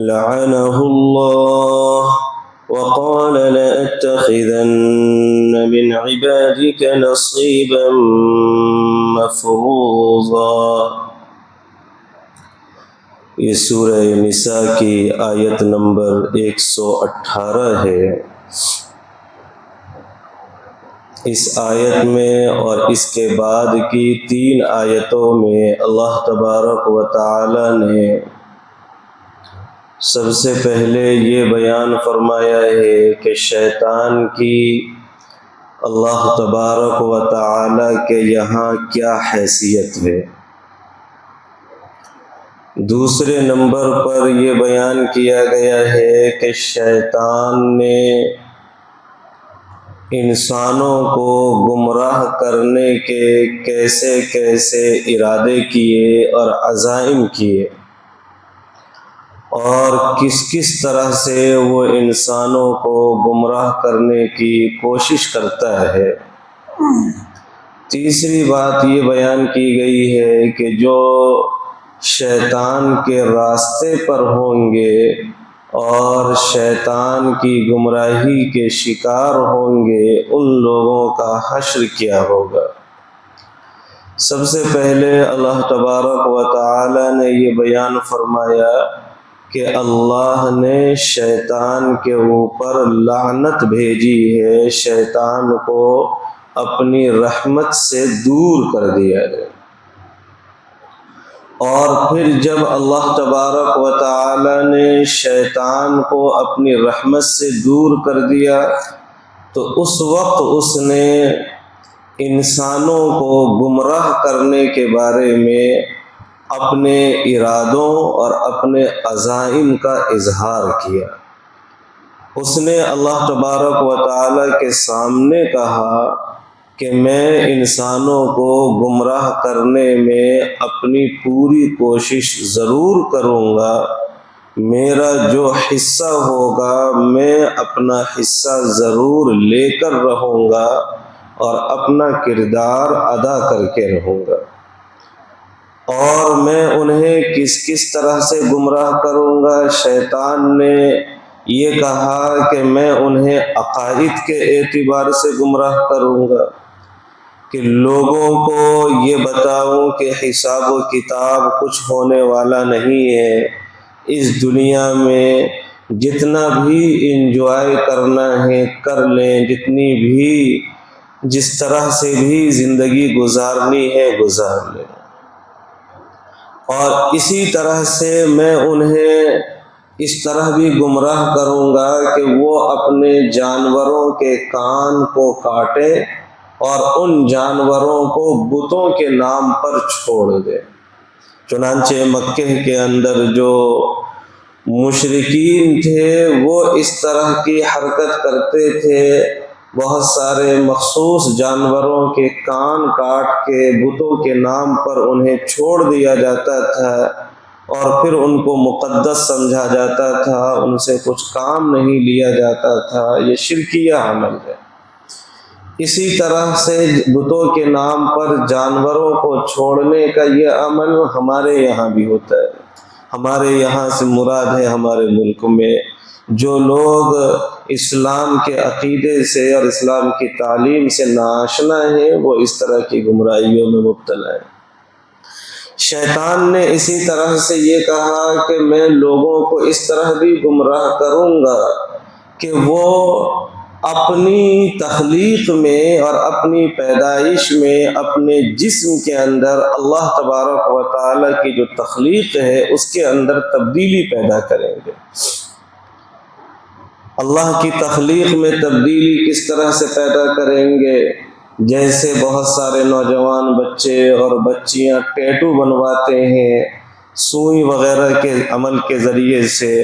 لعنه الله وقال لأتخذن من عبادك نصيبا مفروضا۔ یہ سورہ نساء کی آیت نمبر 118 ہے۔ اس آیت میں اور اس کے بعد کی 3 آیتوں میں اللہ تبارک و تعالی نے سب سے پہلے یہ بیان فرمایا ہے کہ شیطان کی اللہ تبارک و تعالی کے یہاں کیا حیثیت ہے۔ دوسرے نمبر پر یہ بیان کیا گیا ہے کہ شیطان نے انسانوں کو گمراہ کرنے کے کیسے کیسے ارادے کیے اور عزائم کیے، اور کس کس طرح سے وہ انسانوں کو گمراہ کرنے کی کوشش کرتا ہے۔ تیسری بات یہ بیان کی گئی ہے کہ جو شیطان کے راستے پر ہوں گے اور شیطان کی گمراہی کے شکار ہوں گے، ان لوگوں کا حشر کیا ہوگا۔ سب سے پہلے اللہ تبارک و تعالی نے یہ بیان فرمایا کہ اللہ نے شیطان کے اوپر لعنت بھیجی ہے، شیطان کو اپنی رحمت سے دور کر دیا ہے۔ اور پھر جب اللہ تبارک و تعالی نے شیطان کو اپنی رحمت سے دور کر دیا تو اس وقت اس نے انسانوں کو گمراہ کرنے کے بارے میں اپنے ارادوں اور اپنے عزائم کا اظہار کیا۔ اس نے اللہ تبارک و تعالی کے سامنے کہا کہ میں انسانوں کو گمراہ کرنے میں اپنی پوری کوشش ضرور کروں گا، میرا جو حصہ ہوگا میں اپنا حصہ ضرور لے کر رہوں گا اور اپنا کردار ادا کر کے رہوں گا۔ اور میں انہیں کس کس طرح سے گمراہ کروں گا؟ شیطان نے یہ کہا کہ میں انہیں عقائد کے اعتبار سے گمراہ کروں گا، کہ لوگوں کو یہ بتاؤں کہ حساب و کتاب کچھ ہونے والا نہیں ہے، اس دنیا میں جتنا بھی انجوائے کرنا ہے کر لیں، جتنی بھی جس طرح سے بھی زندگی گزارنی ہے گزار لیں۔ اور اسی طرح سے میں انہیں اس طرح بھی گمراہ کروں گا کہ وہ اپنے جانوروں کے کان کو کاٹیں اور ان جانوروں کو بتوں کے نام پر چھوڑ دے۔ چنانچہ مکہ کے اندر جو مشرکین تھے وہ اس طرح کی حرکت کرتے تھے، بہت سارے مخصوص جانوروں کے کان کاٹ کے بتوں کے نام پر انہیں چھوڑ دیا جاتا تھا اور پھر ان کو مقدس سمجھا جاتا تھا، ان سے کچھ کام نہیں لیا جاتا تھا۔ یہ شرکیہ عمل ہے۔ اسی طرح سے بتوں کے نام پر جانوروں کو چھوڑنے کا یہ عمل ہمارے یہاں بھی ہوتا ہے۔ ہمارے یہاں سے مراد ہے ہمارے ملک میں جو لوگ اسلام کے عقیدے سے اور اسلام کی تعلیم سے ناآشنا ہیں، وہ اس طرح کی گمراہیوں میں مبتلا ہیں۔ شیطان نے اسی طرح سے یہ کہا کہ میں لوگوں کو اس طرح بھی گمراہ کروں گا کہ وہ اپنی تخلیق میں اور اپنی پیدائش میں اپنے جسم کے اندر اللہ تبارک و تعالی کی جو تخلیق ہے اس کے اندر تبدیلی پیدا کریں گے۔ اللہ کی تخلیق میں تبدیلی کس طرح سے پیدا کریں گے؟ جیسے بہت سارے نوجوان بچے اور بچیاں ٹیٹو بنواتے ہیں سوئی وغیرہ کے عمل کے ذریعے سے،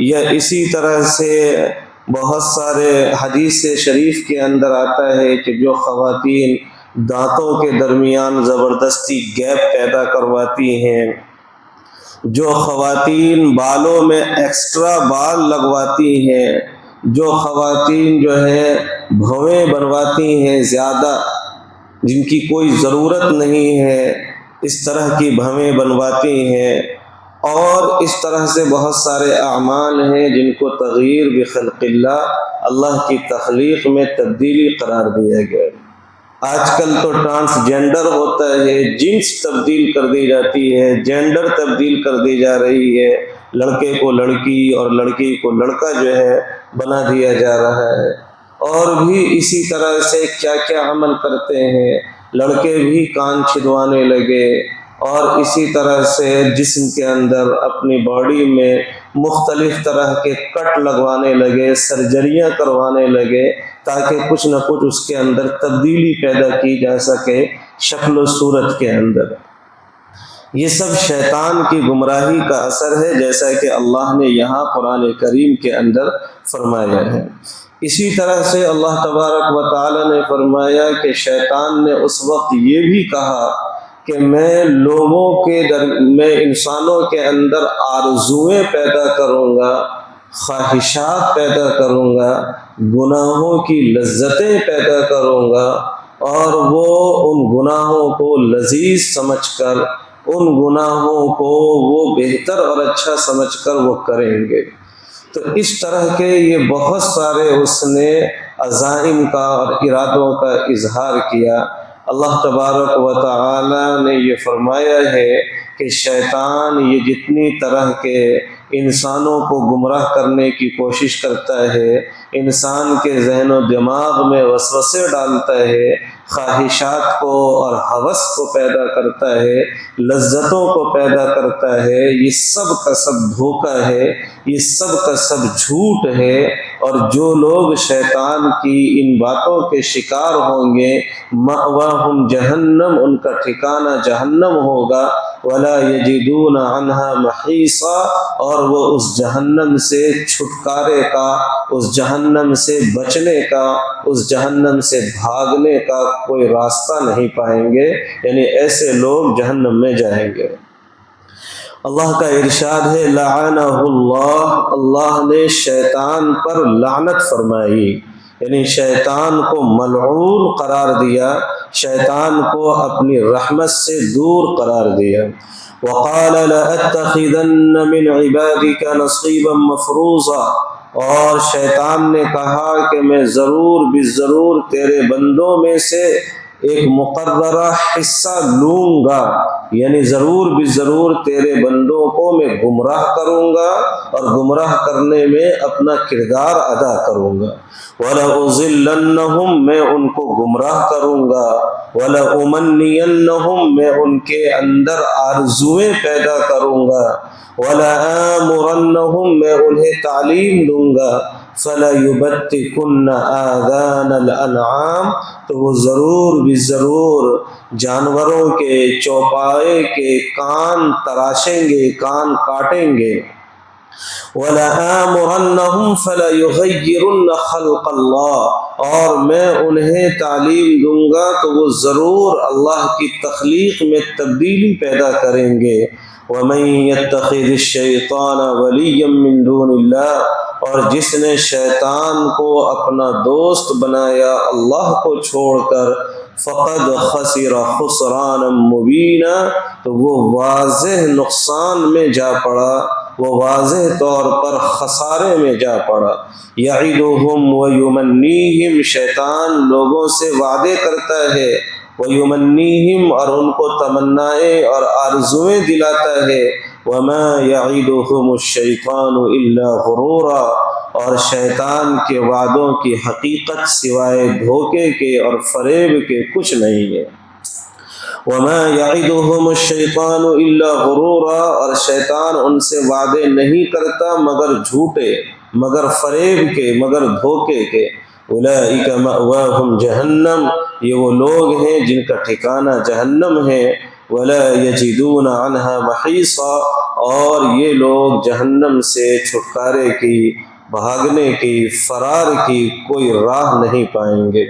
یا اسی طرح سے بہت سارے حدیث شریف کے اندر آتا ہے کہ جو خواتین دانتوں کے درمیان زبردستی گیپ پیدا کرواتی ہیں، جو خواتین بالوں میں ایکسٹرا بال لگواتی ہیں، جو خواتین جو ہے بھویں بنواتی ہیں زیادہ جن کی کوئی ضرورت نہیں ہے، اس طرح کی بھویں بنواتی ہیں، اور اس طرح سے بہت سارے اعمال ہیں جن کو تغییر بخلق اللہ کی تخلیق میں تبدیلی قرار دیا گیا۔ آج کل تو ٹرانسجینڈر ہوتا ہے، جنس تبدیل کر دی جاتی ہے، جینڈر تبدیل کر دی جا رہی ہے، لڑکے کو لڑکی اور لڑکی کو لڑکا جو ہے بنا دیا جا رہا ہے، اور بھی اسی طرح سے کیا کیا عمل کرتے ہیں۔ لڑکے بھی کان چھدوانے لگے، اور اسی طرح سے جسم کے اندر اپنی باڈی میں مختلف طرح کے کٹ لگوانے لگے، سرجریاں کروانے لگے، تاکہ کچھ نہ کچھ اس کے اندر تبدیلی پیدا کی جا سکے شکل و صورت کے اندر۔ یہ سب شیطان کی گمراہی کا اثر ہے، جیسا کہ اللہ نے یہاں قرآن کریم کے اندر فرمایا ہے۔ اسی طرح سے اللہ تبارک و تعالی نے فرمایا کہ شیطان نے اس وقت یہ بھی کہا کہ میں میں انسانوں کے اندر آرزویں پیدا کروں گا، خواہشات پیدا کروں گا، گناہوں کی لذتیں پیدا کروں گا، اور وہ ان گناہوں کو لذیذ سمجھ کر، ان گناہوں کو وہ بہتر اور اچھا سمجھ کر وہ کریں گے۔ تو اس طرح کے یہ بہت سارے اس نے عزائم کا اور ارادوں کا اظہار کیا۔ اللہ تبارک و تعالی نے یہ فرمایا ہے کہ شیطان یہ جتنی طرح کے انسانوں کو گمراہ کرنے کی کوشش کرتا ہے، انسان کے ذہن و دماغ میں وسوسے ڈالتا ہے، خواہشات کو اور ہوس کو پیدا کرتا ہے، لذتوں کو پیدا کرتا ہے، یہ سب کا سب دھوکہ ہے، یہ سب کا سب جھوٹ ہے۔ اور جو لوگ شیطان کی ان باتوں کے شکار ہوں گے، مأواہم جہنم، ان کا ٹھکانہ جہنم ہوگا، ولا یجدون عنہا محیصا، اور وہ اس جہنم سے چھٹکارے کا، اس جہنم سے بچنے کا، اس جہنم سے بھاگنے کا کوئی راستہ نہیں پائیں گے، یعنی ایسے لوگ جہنم میں جائیں گے۔ اللہ کا ارشاد ہے لعنہ اللہ، اللہ نے شیطان پر لعنت فرمائی، یعنی شیطان کو ملعون قرار دیا، شیطان کو اپنی رحمت سے دور قرار دیا۔ وقال لأتخذن من عبادك نصيبا مفروضا، اور شیطان نے کہا کہ میں ضرور بالضرور تیرے بندوں میں سے ایک مقررہ حصہ لوں گا، یعنی ضرور بالضرور تیرے بندوں کو میں گمراہ کروں گا، اور گمراہ کرنے میں اپنا کردار ادا کروں گا۔ وَلَأُضِلَّنَّهُمْ، میں ان کو گمراہ کروں گا، وَلَأُمَنِّيَنَّهُمْ، میں ان کے اندر آرزویں پیدا کروں گا، وَلَآمُرَنَّهُمْ، میں انہیں تعلیم دوں گا، فَلَيُبَتِّكُنَّ آذَانَ الْأَنْعَامِ، تو وہ ضرور بالضرور جانوروں کے چوپائے کے کان تراشیں گے، کان کاٹیں گے۔ وَلَآمُرَنَّهُمْ فَلَيُغَيِّرُنَّ خَلْقَ اللَّهِ، اور میں انہیں تعلیم دوں گا تو وہ ضرور اللہ کی تخلیق میں تبدیلی پیدا کریں گے۔ وَمَن يَتَّخِذِ الشَّيْطَانَ وَلِيًّا مِّن دُونِ اللَّهِ، اور جس نے شیطان کو اپنا دوست بنایا اللہ کو چھوڑ کر، فقد خسر خسرانا مبینا، تو وہ واضح نقصان میں جا پڑا، وہ واضح طور پر خسارے میں جا پڑا۔ یعدہم ویمنیہم، شیطان لوگوں سے وعدے کرتا ہے، ویمنیہم، اور ان کو تمنائیں اور آرزویں دلاتا ہے، وما یعدہم الشیطان الا غرورا، اور شیطان کے وعدوں کی حقیقت سوائے دھوکے کے اور فریب کے کچھ نہیں ہے۔ وما یعدہم الشیطان الا غرورا، اور شیطان ان سے وعدے نہیں کرتا مگر جھوٹے، مگر فریب کے، مگر دھوکے کے۔ اولئک مأواہم جہنم، یہ وہ لوگ ہیں جن کا ٹھکانہ جہنم ہے، ولا یجدون عنہا محیصا، اور یہ لوگ جہنم سے چھٹکارے کی، بھاگنے کی، فرار کی کوئی راہ نہیں پائیں گے۔